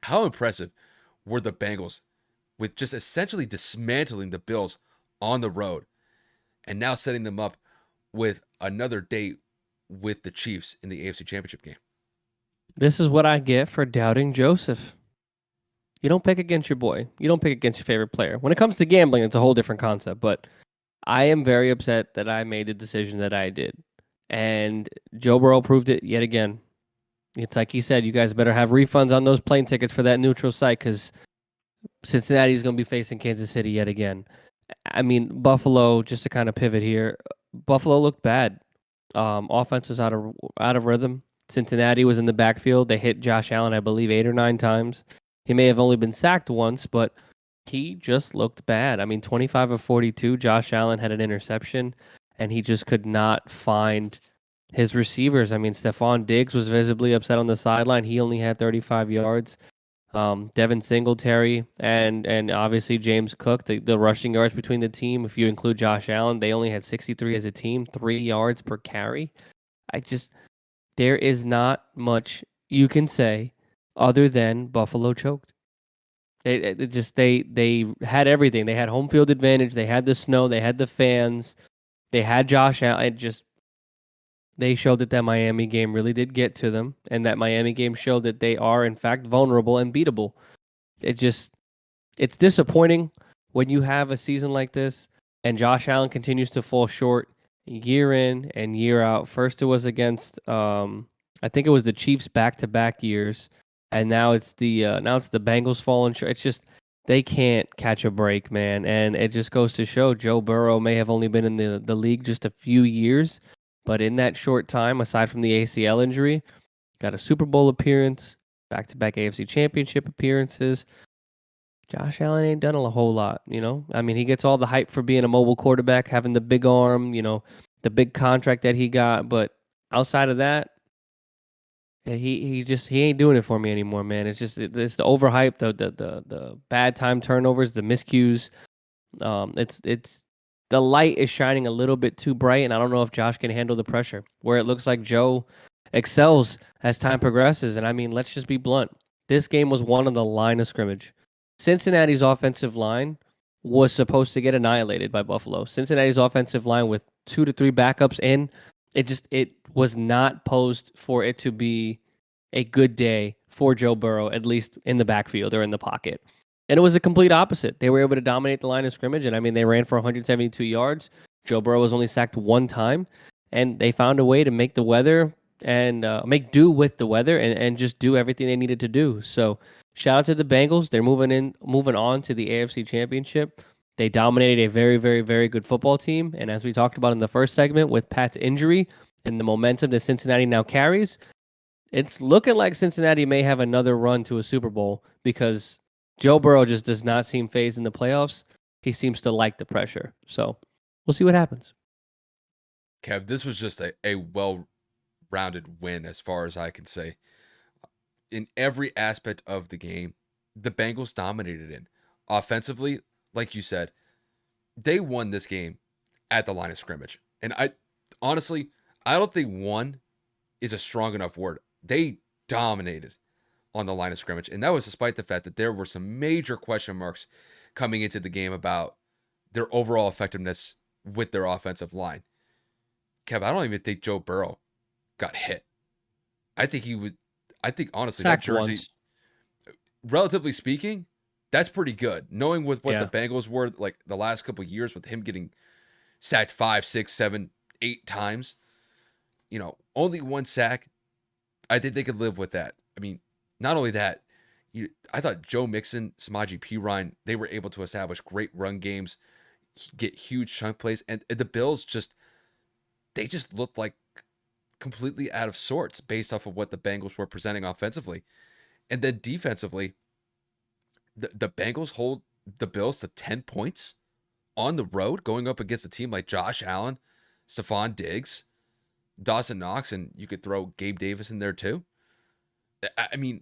How impressive were the Bengals with just essentially dismantling the Bills on the road and now setting them up with another date with the Chiefs in the AFC Championship game? This is what I get for doubting Joseph. You don't pick against your boy. You don't pick against your favorite player. When it comes to gambling, it's a whole different concept. But I am very upset that I made the decision that I did. And Joe Burrow proved it yet again. It's like he said, you guys better have refunds on those plane tickets for that neutral site because Cincinnati's going to be facing Kansas City yet again. I mean, Buffalo, just to kind of pivot here, Buffalo looked bad. Offense was out of rhythm. Cincinnati was in the backfield. They hit Josh Allen, I believe, 8 or 9 times. He may have only been sacked once, but he just looked bad. I mean, 25 of 42. Josh Allen had an interception, and he just could not find his receivers. I mean, Stephon Diggs was visibly upset on the sideline. He only had 35 yards. Devin Singletary and obviously James Cook, the rushing yards between the team, if you include Josh Allen, they only had 63 as a team, 3 yards per carry. There is not much you can say other than Buffalo choked. They had everything. They had home field advantage. They had the snow. They had the fans. They had Josh Allen. They showed that Miami game really did get to them, and that Miami game showed that they are in fact vulnerable and beatable. It's disappointing when you have a season like this and Josh Allen continues to fall short year in and year out. First it was against I think it was the Chiefs back-to-back years, and now it's the Bengals falling short. It's just they can't catch a break, man, and it just goes to show Joe Burrow may have only been in the league just a few years, but in that short time, aside from the ACL injury, got a Super Bowl appearance, back-to-back AFC Championship appearances. Josh Allen ain't done a whole lot, you know? I mean, he gets all the hype for being a mobile quarterback, having the big arm, the big contract that he got, but outside of that, he ain't doing it for me anymore, man. It's the overhype, the bad time turnovers, the miscues. It's the light is shining a little bit too bright, and I don't know if Josh can handle the pressure. Where it looks like Joe excels as time progresses, and I mean, let's just be blunt. This game was won on the line of scrimmage. Cincinnati's offensive line was supposed to get annihilated by Buffalo. Cincinnati's offensive line with 2 to 3 backups in, it was not posed for it to be a good day for Joe Burrow, at least in the backfield or in the pocket. And it was a complete opposite. They were able to dominate the line of scrimmage, and I mean, they ran for 172 yards. Joe Burrow was only sacked one time, and they found a way to make the weather and make do with the weather and just do everything they needed to do. So shout out to the Bengals. They're moving on to the AFC Championship. They dominated a very, very, very good football team. And as we talked about in the first segment with Pat's injury and the momentum that Cincinnati now carries, it's looking like Cincinnati may have another run to a Super Bowl because Joe Burrow just does not seem phased in the playoffs. He seems to like the pressure. So we'll see what happens. Kev, this was just a well-rounded win as far as I can say. In every aspect of the game, the Bengals dominated in. Offensively, like you said, they won this game at the line of scrimmage. And honestly, I don't think won is a strong enough word. They dominated on the line of scrimmage. And that was despite the fact that there were some major question marks coming into the game about their overall effectiveness with their offensive line. Kev, I don't even think Joe Burrow got hit. I think honestly, that Sacked jersey, once. relatively speaking, that's pretty good. Knowing with what the Yeah. Bengals were like the last couple of years with him getting sacked 5, 6, 7, 8 times, only one sack, I think they could live with that. I mean, not only that, I thought Joe Mixon, Samaje Perine, they were able to establish great run games, get huge chunk plays, and the Bills they just looked like completely out of sorts based off of what the Bengals were presenting offensively. And then defensively, the Bengals hold the Bills to 10 points on the road going up against a team like Josh Allen, Stephon Diggs, Dawson Knox, and you could throw Gabe Davis in there too. I mean,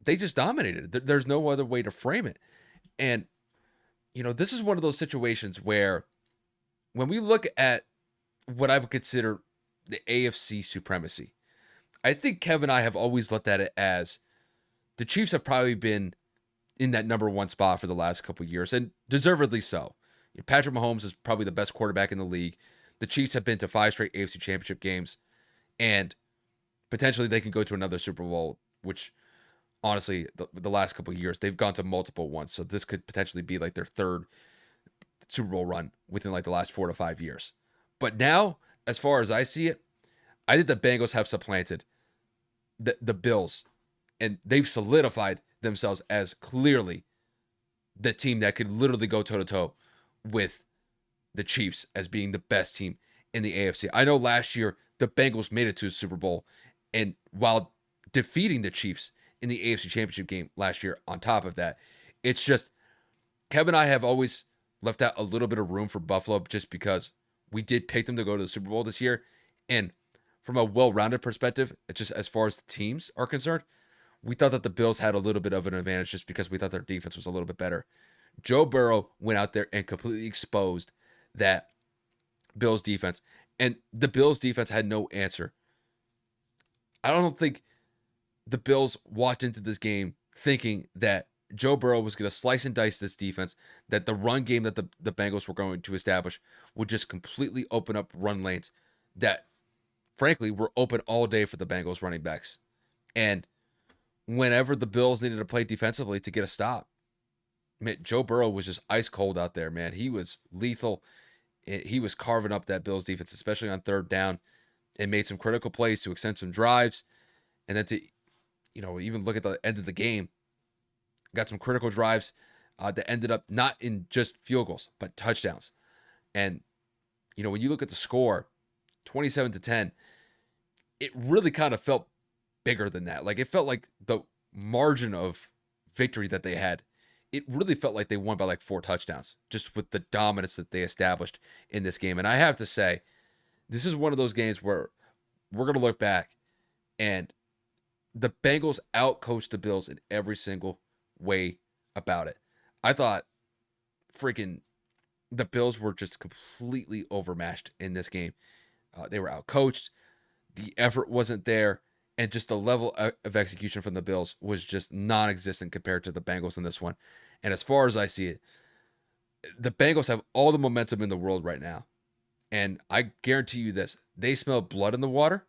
they just dominated. There's no other way to frame it. And, this is one of those situations where when we look at what I would consider the AFC supremacy, I think Kevin and I have always looked at it as the Chiefs have probably been in that number one spot for the last couple of years, and deservedly so. Patrick Mahomes is probably the best quarterback in the league. The Chiefs have been to 5 straight AFC Championship games, and potentially they can go to another Super Bowl, which honestly, the last couple of years, they've gone to multiple ones. So this could potentially be like their third Super Bowl run within like the last 4 to 5 years. But now, as far as I see it, I think the Bengals have supplanted the Bills, and they've solidified themselves as clearly the team that could literally go toe to toe with the Chiefs as being the best team in the AFC. I know last year the Bengals made it to a Super Bowl, and while defeating the Chiefs in the AFC Championship game last year, on top of that, it's just Kevin and I have always left out a little bit of room for Buffalo just because we did pick them to go to the Super Bowl this year. And from a well-rounded perspective, just as far as the teams are concerned, we thought that the Bills had a little bit of an advantage just because we thought their defense was a little bit better. Joe Burrow went out there and completely exposed that Bills defense, and the Bills defense had no answer. I don't think the Bills walked into this game thinking that Joe Burrow was going to slice and dice this defense, that the run game that the Bengals were going to establish would just completely open up run lanes that, frankly, were open all day for the Bengals running backs. And whenever the Bills needed to play defensively to get a stop, man, Joe Burrow was just ice cold out there, man. He was lethal. He was carving up that Bills defense, especially on third down, and made some critical plays to extend some drives. And then to, even look at the end of the game, got some critical drives that ended up not in just field goals, but touchdowns. And, when you look at the score, 27-10, it really kind of felt bigger than that. Like, it felt like the margin of victory that they had, it really felt like they won by like 4 touchdowns, just with the dominance that they established in this game. And I have to say, this is one of those games where we're going to look back and the Bengals outcoached the Bills in every single way about it. I thought freaking the Bills were just completely overmatched in this game. They were outcoached. The effort wasn't there. And just the level of execution from the Bills was just non-existent compared to the Bengals in this one. And as far as I see it, the Bengals have all the momentum in the world right now. And I guarantee you this, they smell blood in the water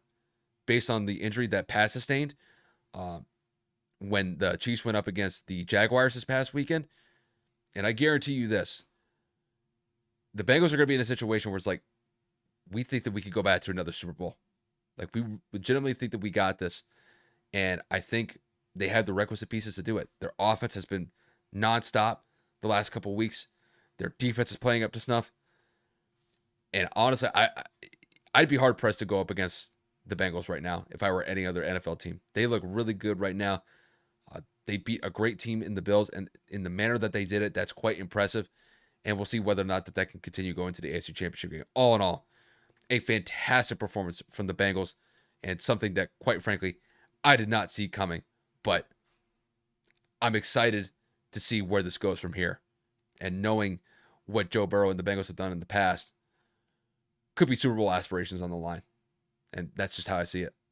based on the injury that Pat sustained when the Chiefs went up against the Jaguars this past weekend. And I guarantee you this, the Bengals are going to be in a situation where it's like, we think that we could go back to another Super Bowl. Like, we legitimately think that we got this. And I think they have the requisite pieces to do it. Their offense has been nonstop the last couple of weeks. Their defense is playing up to snuff. And honestly, I'd be hard-pressed to go up against the Bengals right now if I were any other NFL team. They look really good right now. They beat a great team in the Bills, and in the manner that they did it, that's quite impressive. And we'll see whether or not that can continue going to the AFC Championship game. All in all, a fantastic performance from the Bengals, and something that, quite frankly, I did not see coming. But I'm excited to see where this goes from here. And knowing what Joe Burrow and the Bengals have done in the past, could be Super Bowl aspirations on the line. And that's just how I see it.